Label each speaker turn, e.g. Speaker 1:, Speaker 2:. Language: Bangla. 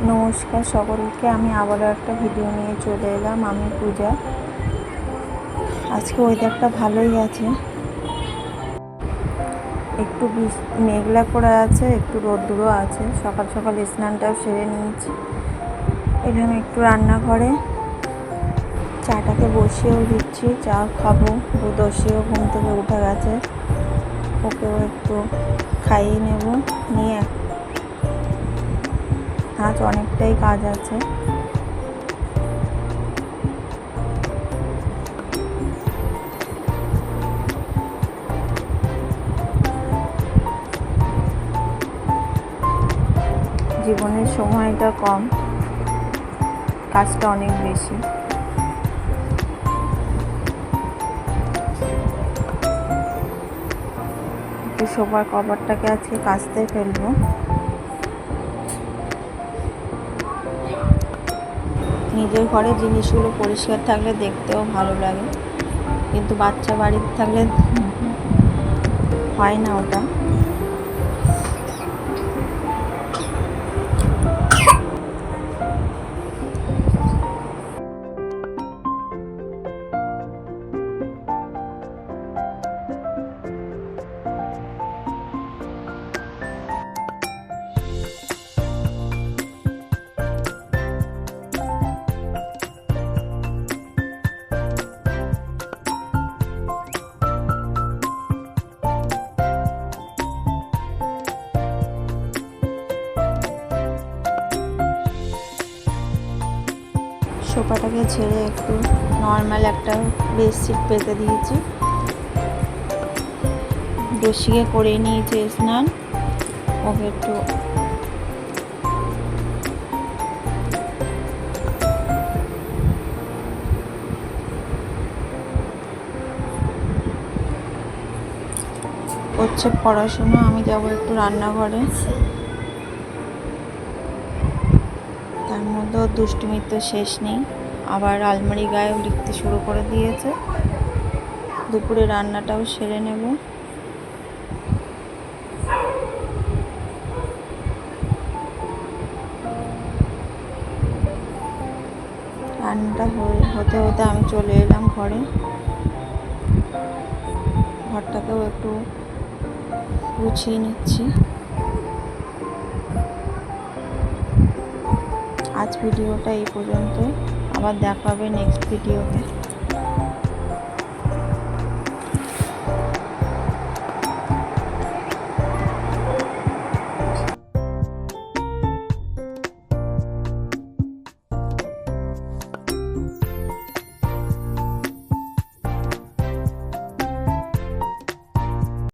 Speaker 1: নমস্কার সকলকে, আমি আবারও একটা ভিডিও নিয়ে চলে এলাম। আমি পূজা। আজকে ওয়েদারটা ভালোই আছে, একটু মেঘলা করে আছে, একটু রোদ্দুরও আছে। সকাল সকাল স্নানটাও সেরে নিয়েছি। এলাম একটু রান্নাঘরে, চাটাকে বসিয়েও দিচ্ছি, চা খাবো। দুধসিও ঘুম থেকে উঠে গেছে, ওকেও একটু খাইয়ে নেব। নিয়ে আজ অনেকটাই কাজ আছে। জীবনের সময়টা কম, কাজটা অনেক বেশি। একটু সোফার কভারটাকে আজকে কাচতে ফেলবো। নিজের ঘরে জিনিসগুলো পরিষ্কার থাকলে দেখতেও ভালো লাগে, কিন্তু বাচ্চা বাড়িতে থাকলে হয় না ওটা। সোফাটাকে ছেড়ে একটু নর্মাল একটা বেডশিট পেতে দিয়েছি। রসিকে করে নিয়েছে স্নান, ওকে একটু করছে পড়াশোনা। আমি যাব একটু রান্নাঘরে। তার মধ্যেও দুষ্টুমির তো শেষ নেই, আবার আলমারি গায়েও লিখতে শুরু করে দিয়েছে। দুপুরে রান্নাটাও সেরে নেব। রান্নাটা হতে হতে আমি চলে এলাম ঘরে। ঘরটাকেও একটু গুছিয়ে নিচ্ছি। আজ ভিডিওটা এই পর্যন্ত, আবার দেখা হবে নেক্সট ভিডিওতে।